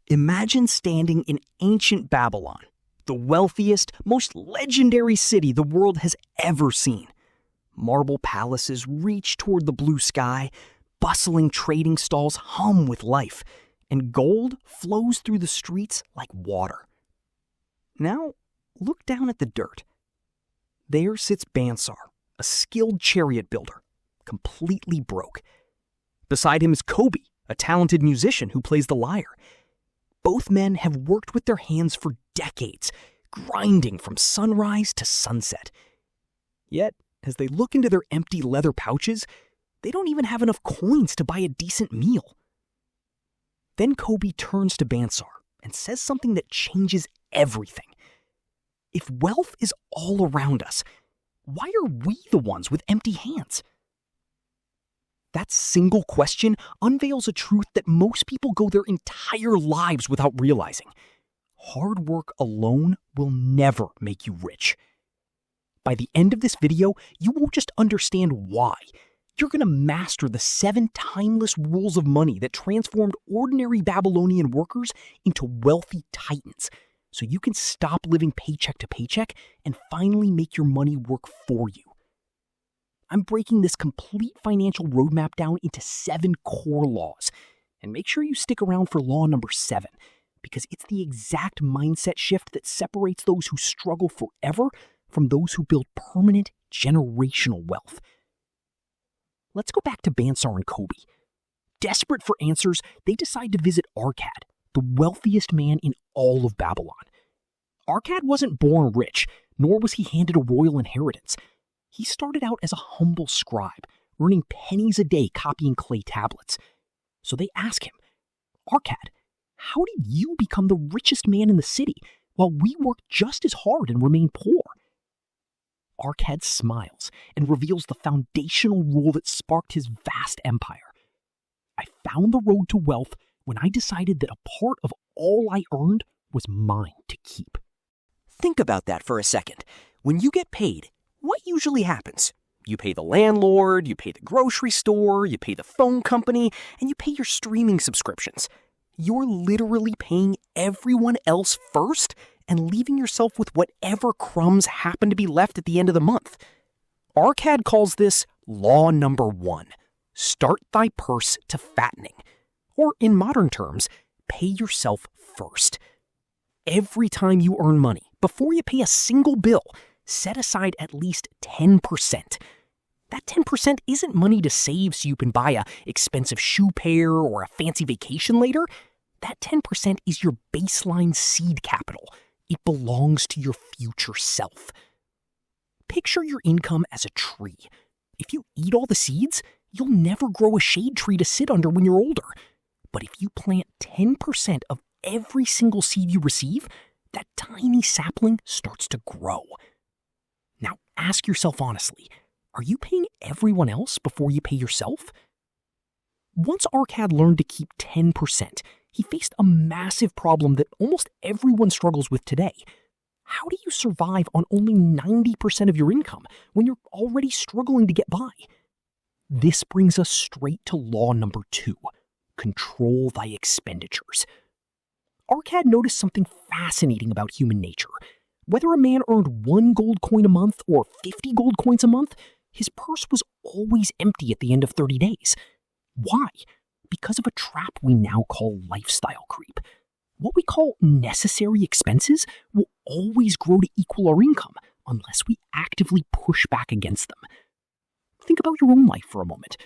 Imagine standing in ancient Babylon, the wealthiest, most legendary city the world has ever seen. Marble palaces reach toward the blue sky, bustling trading stalls hum with life, and gold flows through the streets like water. Now, look down at the dirt. There sits Bansar, a skilled chariot builder, completely broke. Beside him is Kobe, a talented musician who plays the lyre. Both men have worked with their hands for decades, grinding from sunrise to sunset. Yet, as they look into their empty leather pouches, they don't even have enough coins to buy a decent meal. Then Kobe turns to Bansar and says something that changes everything. If wealth is all around us, why are we the ones with empty hands? That single question unveils a truth that most people go their entire lives without realizing. Hard work alone will never make you rich. By the end of this video, you won't just understand why. You're going to master the 7 timeless rules of money that transformed ordinary Babylonian workers into wealthy titans, so you can stop living paycheck to paycheck and finally make your money work for you. I'm breaking this complete financial roadmap down into 7 core laws. And make sure you stick around for law number 7, because it's the exact mindset shift that separates those who struggle forever from those who build permanent generational wealth. Let's go back to Bansar and Kobe. Desperate for answers, they decide to visit Arkad, the wealthiest man in all of Babylon. Arkad wasn't born rich, nor was he handed a royal inheritance. He started out as a humble scribe, earning pennies a day copying clay tablets. So they ask him, "Arkad, how did you become the richest man in the city while we work just as hard and remain poor?" Arkad smiles and reveals the foundational rule that sparked his vast empire. "I found the road to wealth when I decided that a part of all I earned was mine to keep." Think about that for a second. When you get paid, what usually happens? You pay the landlord, you pay the grocery store, you pay the phone company, and you pay your streaming subscriptions. You're literally paying everyone else first and leaving yourself with whatever crumbs happen to be left at the end of the month. Arkad calls this law number 1, start thy purse to fattening. Or in modern terms, pay yourself first. Every time you earn money, before you pay a single bill, set aside at least 10%. That 10% isn't money to save so you can buy an expensive shoe pair or a fancy vacation later. That 10% is your baseline seed capital. It belongs to your future self. Picture your income as a tree. If you eat all the seeds, you'll never grow a shade tree to sit under when you're older. But if you plant 10% of every single seed you receive, that tiny sapling starts to grow. Now ask yourself honestly, are you paying everyone else before you pay yourself? Once Arkad learned to keep 10%, he faced a massive problem that almost everyone struggles with today. How do you survive on only 90% of your income when you're already struggling to get by? This brings us straight to law number 2, control thy expenditures. Arkad noticed something fascinating about human nature. Whether a man earned 1 gold coin a month or 50 gold coins a month, his purse was always empty at the end of 30 days. Why? Because of a trap we now call lifestyle creep. What we call necessary expenses will always grow to equal our income unless we actively push back against them. Think about your own life for a moment.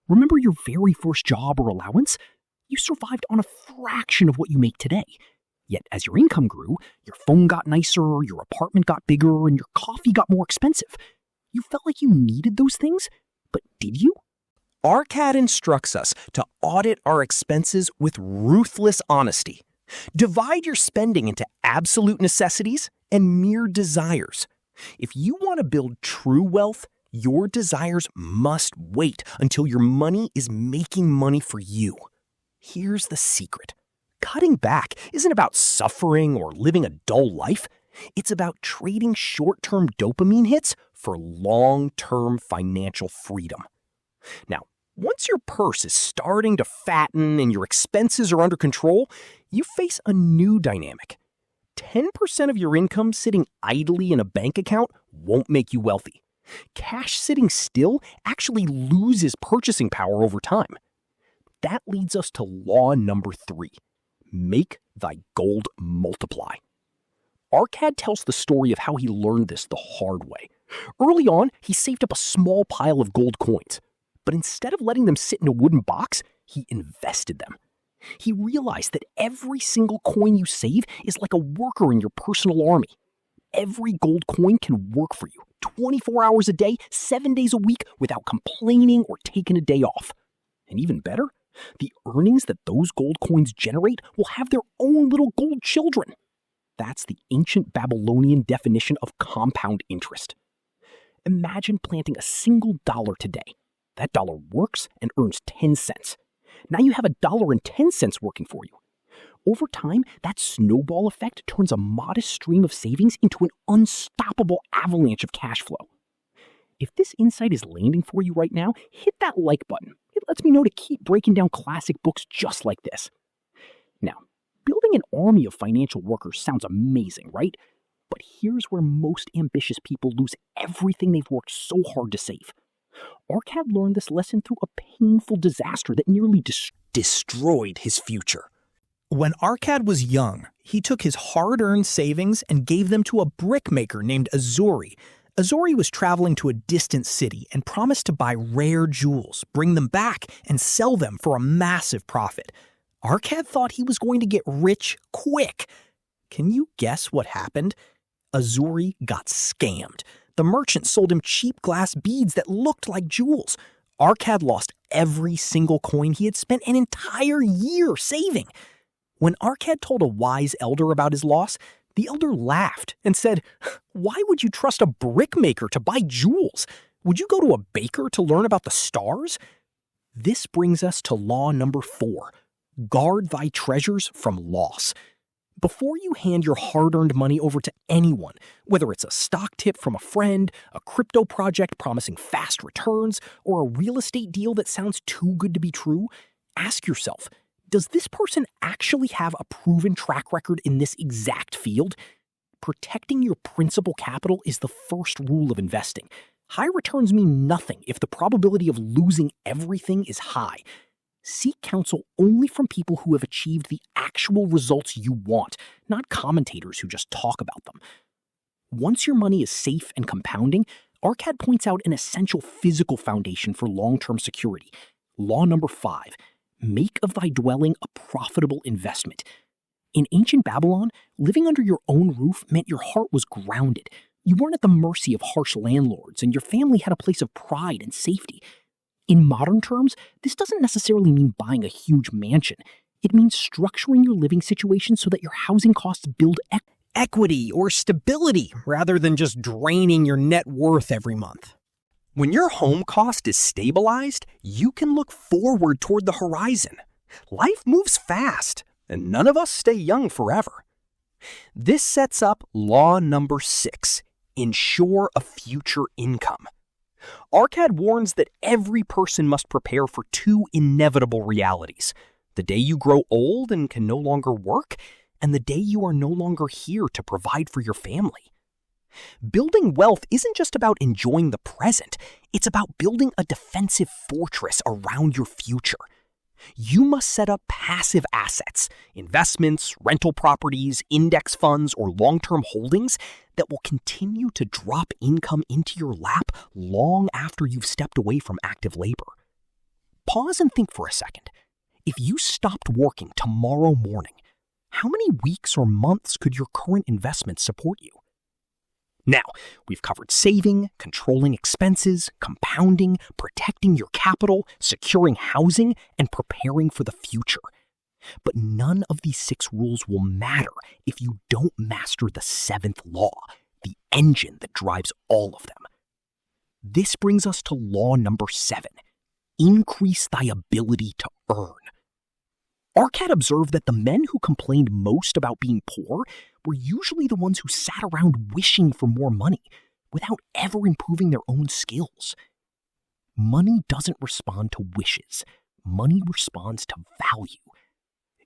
Remember your very first job or allowance? You survived on a fraction of what you make today. Yet as your income grew, your phone got nicer, your apartment got bigger, and your coffee got more expensive. You felt like you needed those things, but did you? Arkad instructs us to audit our expenses with ruthless honesty. Divide your spending into absolute necessities and mere desires. If you want to build true wealth, your desires must wait until your money is making money for you. Here's the secret. Cutting back isn't about suffering or living a dull life. It's about trading short-term dopamine hits for long-term financial freedom. Now, Once your purse is starting to fatten and your expenses are under control, you face a new dynamic. 10% of your income sitting idly in a bank account won't make you wealthy. Cash sitting still actually loses purchasing power over time. That leads us to law number 3. Make thy gold multiply. Arcad tells the story of how he learned this the hard way. Early on, he saved up a small pile of gold coins, but instead of letting them sit in a wooden box, he invested them. He realized that every single coin you save is like a worker in your personal army. Every gold coin can work for you 24 hours a day, 7 days a week without complaining or taking a day off. And even better, the earnings that those gold coins generate will have their own little gold children. That's the ancient Babylonian definition of compound interest. Imagine planting a single dollar today. That dollar works and earns 10 cents. Now you have $1.10 working for you. Over time, that snowball effect turns a modest stream of savings into an unstoppable avalanche of cash flow. If this insight is landing for you right now, hit that like button. It lets me know to keep breaking down classic books just like this. Now, building an army of financial workers sounds amazing, right? But here's where most ambitious people lose everything they've worked so hard to save. Arcad learned this lesson through a painful disaster that nearly destroyed his future. When Arcad was young, he took his hard-earned savings and gave them to a brickmaker named Azuri. Azuri was traveling to a distant city and promised to buy rare jewels, bring them back, and sell them for a massive profit. Arcad thought he was going to get rich quick. Can you guess what happened? Azuri got scammed. The merchant sold him cheap glass beads that looked like jewels. Arcad lost every single coin he had spent an entire year saving. When Arcad told a wise elder about his loss, the elder laughed and said, "Why would you trust a brickmaker to buy jewels? Would you go to a baker to learn about the stars?" This brings us to law number 4. Guard thy treasures from loss. Before you hand your hard-earned money over to anyone, whether it's a stock tip from a friend, a crypto project promising fast returns, or a real estate deal that sounds too good to be true, ask yourself, does this person actually have a proven track record in this exact field? Protecting your principal capital is the first rule of investing. High returns mean nothing if the probability of losing everything is high. Seek counsel only from people who have achieved the actual results you want, not commentators who just talk about them. Once your money is safe and compounding, Arcad points out an essential physical foundation for long-term security. Law number 5, make of thy dwelling a profitable investment. In ancient Babylon, living under your own roof meant your heart was grounded. You weren't at the mercy of harsh landlords, and your family had a place of pride and safety. In modern terms, this doesn't necessarily mean buying a huge mansion. It means structuring your living situation so that your housing costs build equity or stability rather than just draining your net worth every month. When your home cost is stabilized, you can look forward toward the horizon. Life moves fast, and none of us stay young forever. This sets up law number 6, ensure a future income. Arcad warns that every person must prepare for 2 inevitable realities: the day you grow old and can no longer work, and the day you are no longer here to provide for your family. Building wealth isn't just about enjoying the present, it's about building a defensive fortress around your future. You must set up passive assets, investments, rental properties, index funds, or long-term holdings that will continue to drop income into your lap long after you've stepped away from active labor. Pause and think for a second. If you stopped working tomorrow morning, how many weeks or months could your current investments support you? Now, we've covered saving, controlling expenses, compounding, protecting your capital, securing housing, and preparing for the future. But none of these 6 rules will matter if you don't master the 7th law, the engine that drives all of them. This brings us to law number 7, increase thy ability to earn. Arcad observed that the men who complained most about being poor were usually the ones who sat around wishing for more money without ever improving their own skills. Money doesn't respond to wishes. Money responds to value.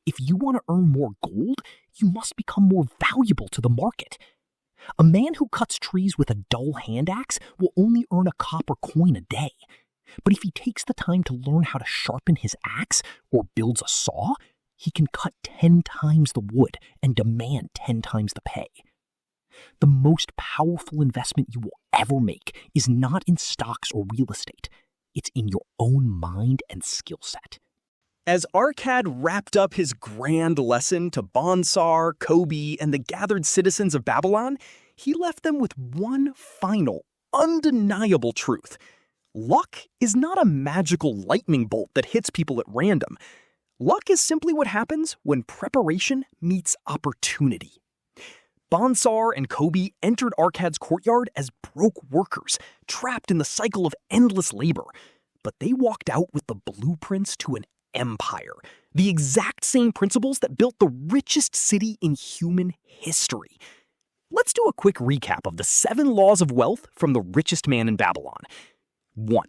If you want to earn more gold, you must become more valuable to the market. A man who cuts trees with a dull hand axe will only earn a copper coin a day. But if he takes the time to learn how to sharpen his axe or builds a saw, he can cut 10 times the wood and demand 10 times the pay. The most powerful investment you will ever make is not in stocks or real estate. It's in your own mind and skill set. As Arkad wrapped up his grand lesson to Bonsar, Kobe, and the gathered citizens of Babylon, he left them with one final, undeniable truth. Luck is not a magical lightning bolt that hits people at random. Luck is simply what happens when preparation meets opportunity. Bonsar and Kobe entered Arkad's courtyard as broke workers, trapped in the cycle of endless labor. But they walked out with the blueprints to an empire, the exact same principles that built the richest city in human history. Let's do a quick recap of the 7 laws of wealth from the richest man in Babylon. 1.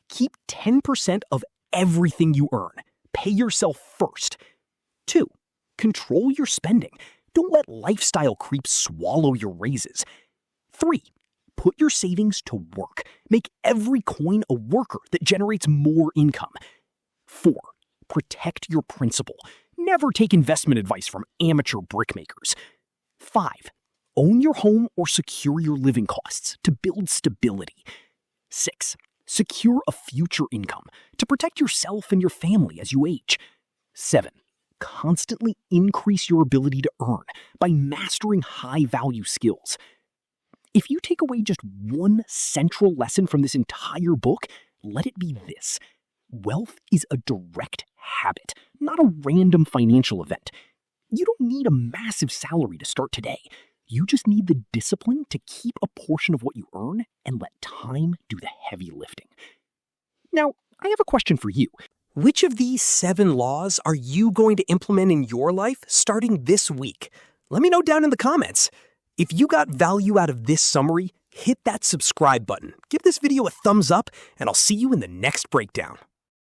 Keep 10% of everything you earn. Pay yourself first. 2. Control your spending. Don't let lifestyle creep swallow your raises. 3. Put your savings to work. Make every coin a worker that generates more income. 4. Protect your principal. Never take investment advice from amateur brickmakers. 5. Own your home or secure your living costs to build stability. 6. Secure a future income to protect yourself and your family as you age. 7. Constantly increase your ability to earn by mastering high-value skills. If you take away just one central lesson from this entire book, let it be this. Wealth is a direct habit, not a random financial event. You don't need a massive salary to start today. You just need the discipline to keep a portion of what you earn and let time do the heavy lifting. Now, I have a question for you. Which of these 7 laws are you going to implement in your life starting this week? Let me know down in the comments. If you got value out of this summary, hit that subscribe button, give this video a thumbs up, and I'll see you in the next breakdown.